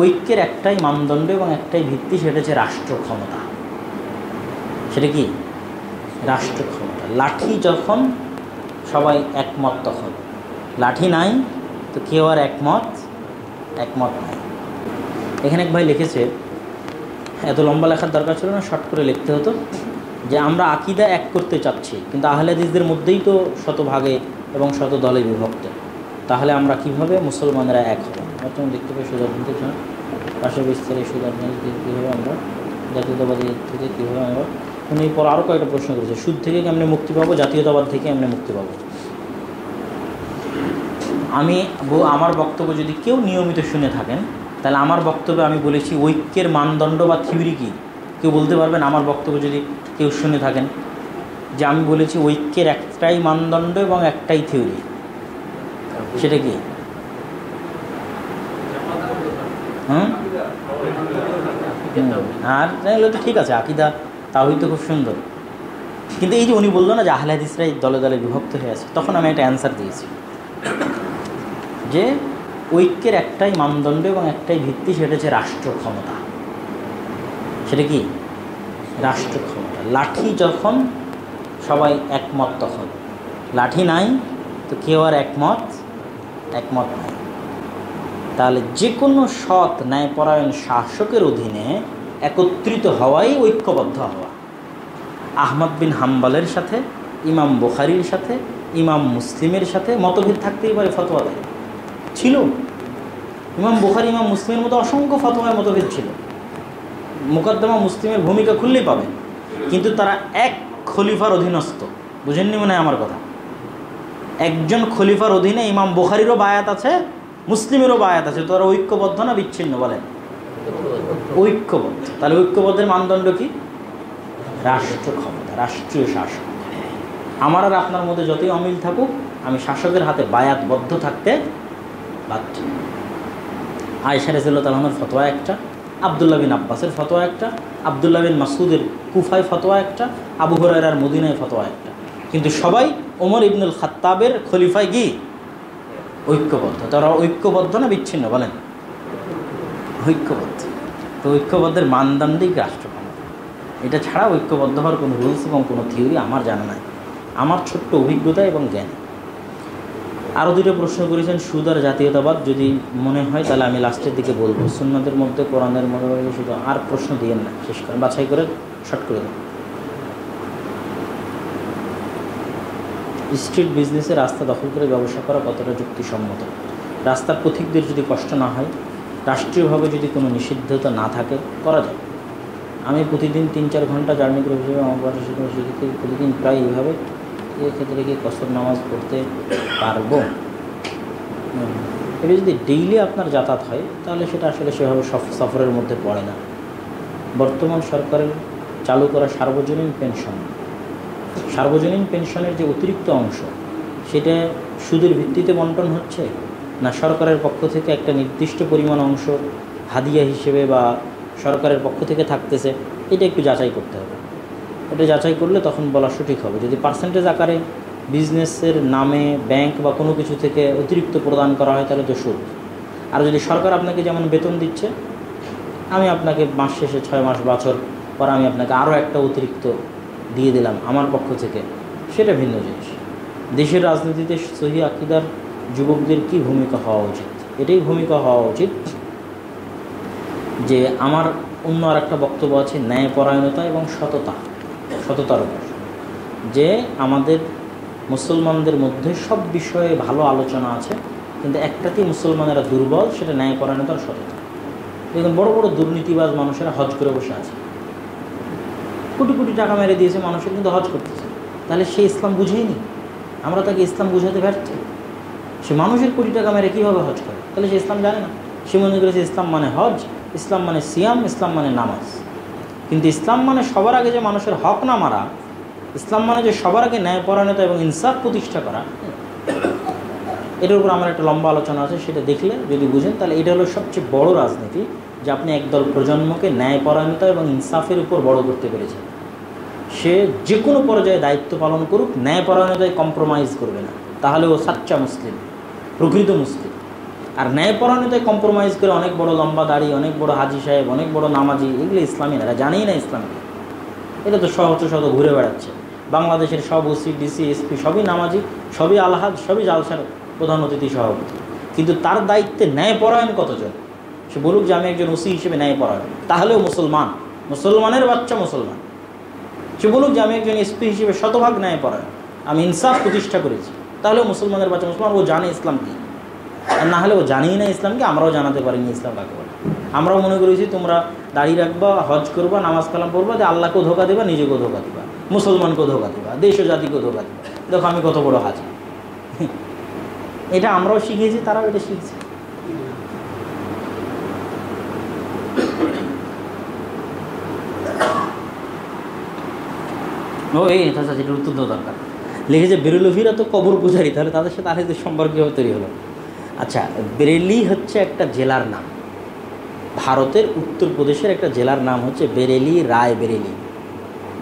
ঐক্যের একটাই মানদণ্ড এবং একটাই ভিত্তি, সেটা হচ্ছে রাষ্ট্র ক্ষমতা। সেটা কি? রাষ্ট্র ক্ষমতা। লাঠি যখন সবাই একমত, তখন লাঠি নাই তো কেউ আর একমত নাই। এখানে এক ভাই লিখেছে, এত লম্বা লেখার দরকার ছিল না, শর্ট করে লিখতে হতো, যে আমরা আকীদা এক করতে চাচ্ছি, কিন্তু আহলে হাদিসদের মধ্যেই তো শত ভাগে এবং শত দলে বিভক্ত। তাহলে আমরা কিভাবে মুসলমানরা এক হব? বর্তমানে দেখতে পাই সুদারনীতির জন্য পাশে বিস্তারে সুদারনীতি কীভাবে আমরা জাতীয়তাবাদী থেকে কীভাবে আমরা, উনি পর আরও কয়েকটা প্রশ্ন করেছে, সুদ থেকে কেমনে মুক্তি পাবো, জাতীয়তাবাদ থেকে কেমনে মুক্তি পাবো। আমার বক্তব্য যদি কেউ নিয়মিত শুনে থাকেন, তাহলে আমার বক্তব্যে আমি বলেছি ঐক্যের মানদণ্ড বা থিওরি কী। কেউ বলতে পারবেন আমার বক্তব্য যদি কেউ শুনে থাকেন, যে আমি বলেছি ঐক্যের একটাই মানদণ্ড এবং একটাই থিওরি। সেটা কি? আর তাহলে তো ঠিক আছে, আকীদা তাওহীদ তো খুব সুন্দর, কিন্তু এই যে উনি বললো না যে আহলে হাদিসরাই দলে দলে বিভক্ত হয়ে আছে, তখন আমি একটা অ্যান্সার দিয়েছি যে ঐক্যের একটাই মানদণ্ড এবং একটাই ভিত্তি, সেটা হচ্ছে রাষ্ট্র ক্ষমতা। সেটা কি? রাষ্ট্র ক্ষমতা। লাঠি যখন সবাই একমত, তখন লাঠি নাই তো কেউ আর একমত নাই। তাহলে যে কোনো সৎ ন্যায়পরায়ণ শাসকের অধীনে একত্রিত হওয়াই ঐক্যবদ্ধ হওয়া। আহমদ বিন হাম্বলের সাথে, ইমাম বুখারীর সাথে, ইমাম মুসলিমের সাথে মতভেদ থাকতেই পারে, ফতোয়া দেয় ছিল। ইমাম বুখারী, ইমাম মুসলিমের মতো অসংখ্য ফতোয়ায় মতভেদ ছিল, মুকদ্দমা মুসলিমের ভূমিকা খুললেই পাবেন, কিন্তু তারা এক খলিফার অধীনস্থ। বুঝেননি মনে হয় আমার কথা? একজন খলিফার অধীনে ইমাম বুখারীরও বায়াত আছে, মুসলিমেরও বায়াত আছে, তারা ঐক্যবদ্ধ না বিচ্ছিন্ন? বলেন ঐক্যবদ্ধ। তাহলে ঐক্যবদ্ধের মানদণ্ড কি? রাষ্ট্র ক্ষমতা, রাষ্ট্রীয় শাসক। আমার আর আপনার মধ্যে যতই অমিল থাকুক, আমি শাসকের হাতে বায়াতবদ্ধ থাকতে বাধ্য। আয়েশা রাদিয়াল্লাহু আনহার ফতোয়া একটা, আব্দুল্লাহ বিন আব্বাসের ফতোয়া একটা, আব্দুল্লাহ বিন মাসউদের কুফায় ফতোয়া একটা, আবু হুরায়রার মদিনায় ফতোয়া একটা, কিন্তু সবাই ওমর ইবনুল খাত্তাবের খলিফায় কি ঐক্যবদ্ধ। তারা ঐক্যবদ্ধ না বিচ্ছিন্ন? বলেন ঐক্যবদ্ধ। তো ঐক্যবদ্ধের মানদণ্ডই রাষ্ট্র ক্ষমতা। এটা ছাড়া ঐক্যবদ্ধ হওয়ার কোনো রুলস এবং কোনো থিওরি আমার জানা নাই, আমার ছোট্ট অভিজ্ঞতা এবং জ্ঞান। আরও দুটো প্রশ্ন করেছেন, সুদ আর জাতীয়তাবাদ। যদি মনে হয় তাহলে আমি লাস্টের দিকে বলবো। সুন্নাতের মধ্যে, কোরআনের মধ্যে শুধু আর প্রশ্ন দিয়েন না, শেষ করেন, বাছাই করে শর্ট করে দেন। স্ট্রিট বিজনেসে রাস্তা দখল করে ব্যবসা করা কতটা যুক্তিসম্মত? রাস্তার পথিকদের যদি কষ্ট না হয়, রাষ্ট্রীয়ভাবে যদি কোনো নিষিদ্ধতা না থাকে, করা যায়। আমি প্রতিদিন 3-4 ঘন্টা জার্নি করে হিসেবে আমার বাসার সাথে প্রতিদিন প্রায় এইভাবে এক্ষেত্রে কি কসর নামাজ পড়তে পারবো? এটা যদি ডেইলি আপনার যাতায়াত হয়, তাহলে সেটা আসলে সেভাবে সফরের মধ্যে পড়ে না। বর্তমান সরকারের চালু করা সার্বজনীন পেনশনের যে অতিরিক্ত অংশ, সেটা সুদের ভিত্তিতে বন্টন হচ্ছে, না সরকারের পক্ষ থেকে একটা নির্দিষ্ট পরিমাণ অংশ হাদিয়া হিসেবে বা সরকারের পক্ষ থেকে থাকতেছে, এটা একটু যাচাই করতে হবে। এটা যাচাই করলে তখন বলা সঠিক হবে। যদি পার্সেন্টেজ আকারে বিজনেসের নামে ব্যাংক বা কোনো কিছু থেকে অতিরিক্ত প্রদান করা হয়, তাহলে তো সুদ। আর যদি সরকার আপনাকে যেমন বেতন দিচ্ছে, আমি আপনাকে মাস শেষে 6 মাস বছর পর আমি আপনাকে আরও একটা অতিরিক্ত দিয়ে দিলাম আমার পক্ষ থেকে, সেটা ভিন্ন জিনিস। দেশের রাজনীতিতে সহি আকীদার যুবকদের কি ভূমিকা হওয়া উচিত? এটাই ভূমিকা হওয়া উচিত যে আমার অন্য আর একটা বক্তব্য আছে ন্যায়পরায়ণতা এবং সততার উপর, যে আমাদের মুসলমানদের মধ্যে সব বিষয়ে ভালো আলোচনা আছে, কিন্তু একটাতেই মুসলমানেরা দুর্বল, সেটা ন্যায়পরায়ণতা আর সততা। দেখুন, বড় বড় দুর্নীতিবাজ মানুষেরা হজ করে বসে আছে, কোটি কোটি টাকা মেরে দিয়েছে মানুষের, কিন্তু হজ করতেছে। তাহলে সে ইসলাম বুঝেইনি, আমরা তাকে ইসলাম বুঝাতে ব্যর্থ। সে মানুষের কোটি টাকা মেরে কীভাবে হজ করে? তাহলে সে ইসলাম জানে না। সে মনে করেছে ইসলাম মানে হজ, ইসলাম মানে সিয়াম, ইসলাম মানে নামাজ। কিন্তু ইসলাম মানে সবার আগে যে মানুষের হক না মারা, ইসলাম মানে যে সবার আগে ন্যায়পরায়ণতা এবং ইনসাফ প্রতিষ্ঠা করা। এটার উপর আমার একটা লম্বা আলোচনা আছে, সেটা দেখলে যদি বুঝেন, তাহলে এটা হলো সবচেয়ে বড় রাজনীতি, যে আপনি একদল প্রজন্মকে ন্যায়পরায়ণতা এবং ইনসাফের উপর বড় করতে পেরেছেন। সে যে কোনো পর্যায়ে দায়িত্ব পালন করুক, ন্যায়পরায়ণতায় কম্প্রোমাইজ করবে না, তাহলে ও সাচ্চা মুসলিম, প্রকৃত মুসলিম। আর ন্যায়পরায়ণতায় কম্প্রোমাইজ করে অনেক বড় লম্বা দাড়ি, অনেক বড় হাজি সাহেব, অনেক বড় নামাজি, এগুলো ইসলামী না, এরা জানেই না ইসলামকে। এটা তো শত শত ঘুরে বেড়াচ্ছে। বাংলাদেশের সব ওসি, ডিসি, এসপি সবই নামাজি, সবই আলহাজ, সবই জালসার প্রধান অতিথি সভাপতি, কিন্তু তার দায়িত্বে ন্যায়পরায়ণ কতজন? সে বলুক যে আমি একজন ওসি হিসেবে ন্যায়পরায়ণ, তাহলেও মুসলমান, মুসলমানের বাচ্চা মুসলমান। সে বলুক যে আমি একজন এসপি হিসেবে শতভাগ ন্যায়পরায়ণ, আমি ইনসাফ প্রতিষ্ঠা করেছি, তাহলেও মুসলমানের বাচ্চা মুসলমান। ও জানে ইসলাম কী, আর না হলে ও জানেই না ইসলামকে। আমরাও জানাতে পারিনি ইসলাম কাকে বলে। আমরাও মনে করেছি তোমরা দাড়ি রাখবা, হজ করবা, নামাজ কালাম পড়বা, যে আল্লাহকেও ধোকা দেবা, নিজেকেও ধোকা দিবা, মুসলমানকেও ধোকা দিবা, দেশ ও জাতিকেও ধোকা দিবা। দেখো আমি কত বড় হাজি। এটা আমরাও শিখেছি, তারাও এটা শিখছে। ও এই আচ্ছা, যেটা উত্তর দেওয়া দরকার। লিখেছে বেরেলভিরা তো কবর পূজারি, তাহলে তাদের সাথে আরেকদের সম্পর্ক কীভাবে তৈরি হলো? আচ্ছা, বেরেলি হচ্ছে একটা জেলার নাম, ভারতের উত্তরপ্রদেশের একটা জেলার নাম হচ্ছে বেরেলি, রায় বেরেলি।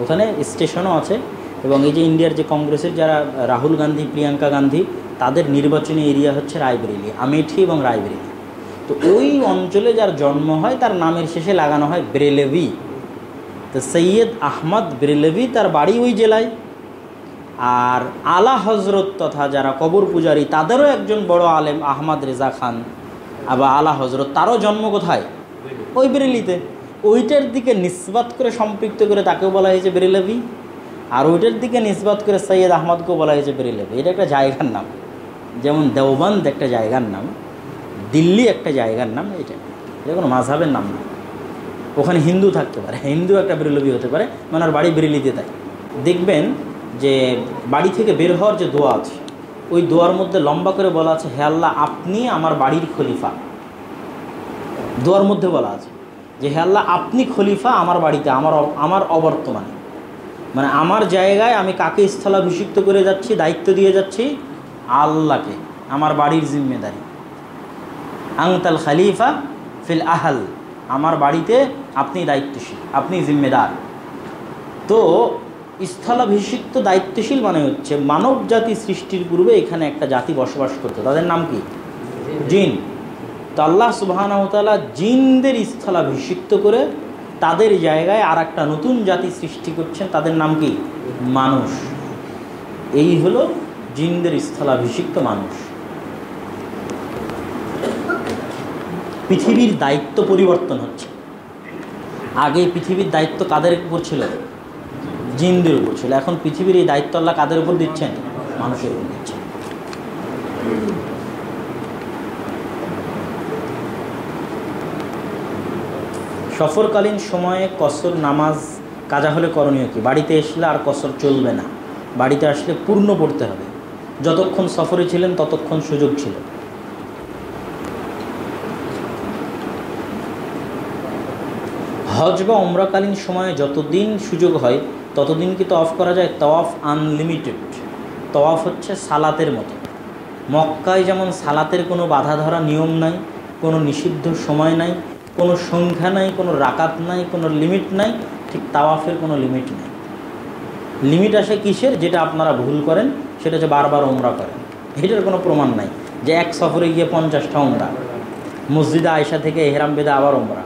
ওখানে স্টেশনও আছে। এবং এই যে ইন্ডিয়ার যে কংগ্রেসের যারা রাহুল গান্ধী, প্রিয়াঙ্কা গান্ধী, তাদের নির্বাচনী এরিয়া হচ্ছে রায়বেরেলি, আমেঠি এবং রায়বেরেলি। তো ওই অঞ্চলে যার জন্ম হয় তার নামের শেষে লাগানো হয় বেরেলভি। তো সৈয়দ আহমদ বেরেলভি, তার বাড়ি ওই জেলায়। আর আলা হজরত তথা যারা কবর পূজারী, তাদেরও একজন বড় আলেম আহমদ রেজা খান, আবার আলা হজরত, তারও জন্ম কোথায়? ওই বেরেলিতে। ওইটার দিকে নিসবাত করে সম্পৃক্ত করে তাকেও বলা হয়েছে বেরেলভি, আর ওইটার দিকে নিসবাত করে সৈয়দ আহমদকেও বলা হয়েছে বেরেলভি। এটা একটা জায়গার নাম, যেমন দেওবন্দ একটা জায়গার নাম, দিল্লি একটা জায়গার নাম। এটা কোনো মাযহাবের নাম না। ওখানে হিন্দু থাকতে পারে, হিন্দু একটা বেরেলভি হতে পারে, মানে ওর বাড়ি বেরেলিতে। তাই দেখবেন যে বাড়ি থেকে বের হওয়ার যে দোয়া আছে, ওই দোয়ার মধ্যে লম্বা করে বলা আছে, হে আল্লাহ আপনি আমার বাড়ির খলিফা। দোয়ার মধ্যে বলা আছে যে হে আল্লাহ আপনি খলিফা আমার বাড়িতে, আমার অবর্তমানে, মানে আমার জায়গায় আমি কাকে স্থলাভিষিক্ত করে যাচ্ছি, দায়িত্ব দিয়ে যাচ্ছি? আল্লাহকে, আমার বাড়ির জিম্মেদারি। আংতাল খালিফা ফিল আহল, আমার বাড়িতে আপনি দায়িত্বশীল, আপনি জিম্মেদার। তো স্থলাভিষিক্ত দায়িত্বশীল মানে হচ্ছে মানব জাতি সৃষ্টির পূর্বে এখানে একটা জাতি বসবাস করতো, তাদের নাম কি? জিন। তো আল্লাহ সুবহানাহু ওয়া তাআলা জিনদের স্থলাভিষিক্ত করে তাদের জায়গায় আর একটা নতুন জাতি সৃষ্টি করছেন, তাদের নাম কি? মানুষ। এই হলো জিনদের স্থলাভিষিক্ত মানুষ। পৃথিবীর দায়িত্ব পরিবর্তন হচ্ছে। আগে পৃথিবীর দায়িত্ব কাদের উপর ছিল? জিনদের উপর ছিল। এখন পৃথিবীর এই দায়িত্ব আল্লাহ কাদের উপর দিচ্ছেন? মানুষের উপর দিচ্ছেন। সফরকালীন সময়ে কসর নামাজ কাজা হলে করণীয় কি? বাড়িতে আসলে আর কসর চলবে না, বাড়িতে আসলে পূর্ণ পড়তে হবে। যতক্ষণ সফরে ছিলেন ততক্ষণ সুযোগ ছিল। হজ বা ওমরাকালীন সময়ে যতদিন সুযোগ হয় ততদিন কি তওয়াফ করা যায়? তওয়াফ আনলিমিটেড। তওয়াফ হচ্ছে সালাতের মতো। মক্কায় যেমন সালাতের কোনো বাধা ধরা নিয়ম নাই, কোনো নিষিদ্ধ সময় নাই, কোনো সংখ্যা নাই, কোনো রাকাত নাই, কোনো লিমিট নাই, ঠিক তাওয়াফের কোনো লিমিট নেই। লিমিট আসে কিসের? যেটা আপনারা ভুল করেন, সেটা হচ্ছে বারবার ওমরা করেন। এটার কোনো প্রমাণ নাই যে এক সফরে গিয়ে 50টা ওমরা, মসজিদে আয়েশা থেকে এহরাম বেঁধে আবার ওমরা।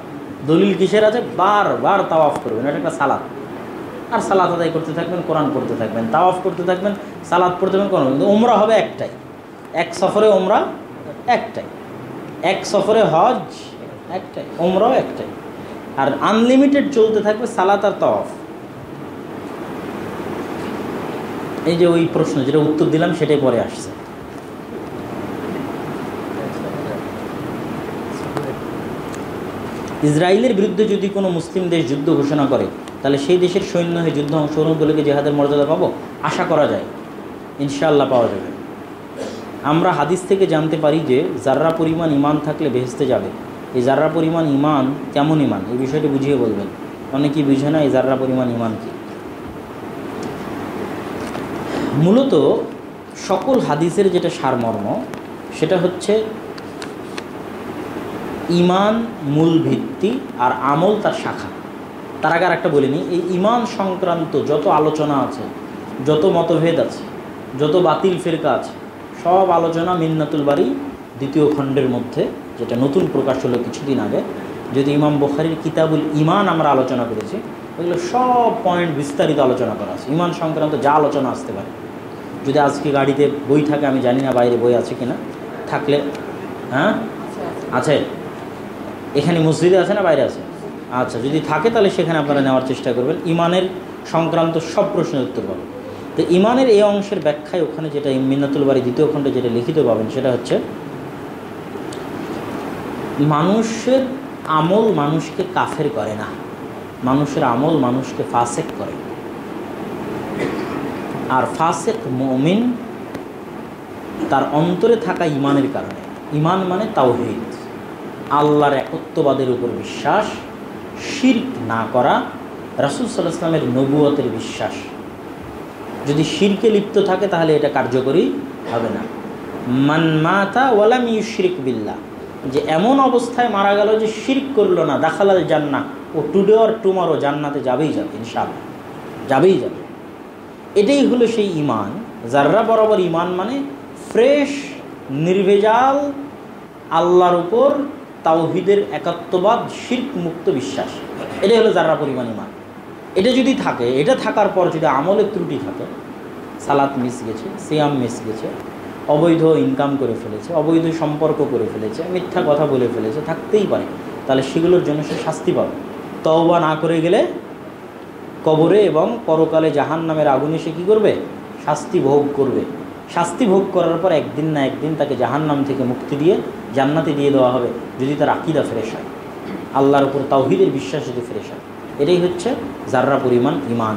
দলিল কিসের আছে? বারবার তাওয়াফ করবেন, এটা একটা সালাত। আর সালাত আদায় করতে থাকবেন, কোরআন পড়তে থাকবেন, তাওয়াফ করতে থাকবেন, সালাত পড়তে থাকবেন, কোরআন। কিন্তু ওমরা হবে একটাই, এক সফরে ওমরা একটাই, এক সফরে হজ একটাই, ওমরাও একটাই। আর আনলিমিটেড চলতে থাকবে সালাত আর তাওয়াফ। এই যে ওই প্রশ্ন যেটা উত্তর দিলাম সেটাই পরে আসছে। ইসরায়েলের বিরুদ্ধে যদি কোনো মুসলিম দেশ যুদ্ধ ঘোষণা করে, তাহলে সেই দেশের সৈন্য হয়ে যুদ্ধ অংশগ্রহণ করলে কি জেহাদের মর্যাদা পাবো? আশা করা যায়, ইনশাআল্লাহ পাওয়া যাবে। আমরা হাদিস থেকে জানতে পারি যে যার্রা পরিমাণ ইমান থাকলে বেহেশতে যাবে। এই যার্রা পরিমাণ ইমান কেমন ইমান, এই বিষয়টি বুঝিয়ে বলবেন। অনেকেই বুঝে না এই যার্রা পরিমাণ ইমান কি। মূলত সকল হাদিসের যেটা সারমর্ম, সেটা হচ্ছে ইমান মূল ভিত্তি আর আমল তার শাখা। তার আগে আরেকটা বলিনি, এই ইমান সংক্রান্ত যত আলোচনা আছে, যত মতভেদ আছে, যত বাতিল ফিরকা আছে, সব আলোচনা মিন্নাতুল বারী দ্বিতীয় খণ্ডের মধ্যে, যেটা নতুন প্রকাশ হলো কিছুদিন আগে, যদি ইমাম বুখারীর কিতাবুল ঈমান আমরা আলোচনা করেছি, এগুলো সব পয়েন্ট বিস্তারিত আলোচনা করা আছে। ঈমান সংক্রান্ত যা আলোচনা আসতে পারে, যদি আজকে গাড়িতে বই থাকে, আমি জানি না বাইরে বই আছে কিনা, থাকলে হ্যাঁ আছে, এখানে মসজিদে আছে না বাইরে আছে? আচ্ছা, যদি থাকে তাহলে সেখানে আপনারা নেওয়ার চেষ্টা করবেন, ঈমানের সংক্রান্ত সব প্রশ্নের উত্তর পাবেন। তো ঈমানের এই অংশের ব্যাখ্যায় ওখানে যেটা মিন্নাতুল বারী দ্বিতীয় খণ্ডে যেটা লিখিত পাবেন, সেটা হচ্ছে মানুষের আমল মানুষকে কাফের করে না, মানুষের আমল মানুষকে ফাসেক করে। আর ফাসেক মুমিন তার অন্তরে থাকা ঈমানের কারণে। ঈমান মানে তাওহীদ, আল্লাহর একত্ববাদের উপর বিশ্বাস, শিরক না করা, রাসূল সাল্লাল্লাহু আলাইহি ওয়াসাল্লামের নবুয়তের বিশ্বাস। যদি শিরকে লিপ্ত থাকে তাহলে এটা কার্যকরী হবে না। মান মাতা ওয়ালাম ইউশরিক বিল্লাহ, যে এমন অবস্থায় মারা গেল যে শিরক করলো না, দাখালাল জান্নাহ, ও টুডে অর টুমরো জান্নাতে যাবেই যাবে, ইনশাআল্লাহ যাবেই যাবে। এটাই হলো সেই ঈমান। যাররা বরাবর ঈমান মানে ফ্রেশ, নির্ভেজাল, আল্লাহর উপর তাওহীদের একাত্মবাদ, শিরক মুক্ত বিশ্বাস। এটাই হলো যাররা পরিমাণ ঈমান। এটা যদি থাকে, এটা থাকার পর যদি আমলের ত্রুটি থাকে, সালাত মিস গেছে, সিয়াম মিস গেছে, অবৈধ ইনকাম করে ফেলেছে, অবৈধ সম্পর্ক করে ফেলেছে, মিথ্যা কথা বলে ফেলেছে, থাকতেই পারে, তাহলে সেগুলোর জন্য সে শাস্তি পাবে। তওবা না করে গেলে কবরে এবং পরকালে জাহান্নামের আগুনে সে কী করবে? শাস্তি ভোগ করবে। শাস্তি ভোগ করার পর একদিন না একদিন তাকে জাহান্নাম থেকে মুক্তি দিয়ে জান্নাতে দিয়ে দেওয়া হবে, যদি তার আকীদা ফ্রেশ হয়, আল্লাহর উপর তাওহীদের বিশ্বাস যদি ফ্রেশ হয়। এটাই হচ্ছে যাররা পরিমাণ ঈমান।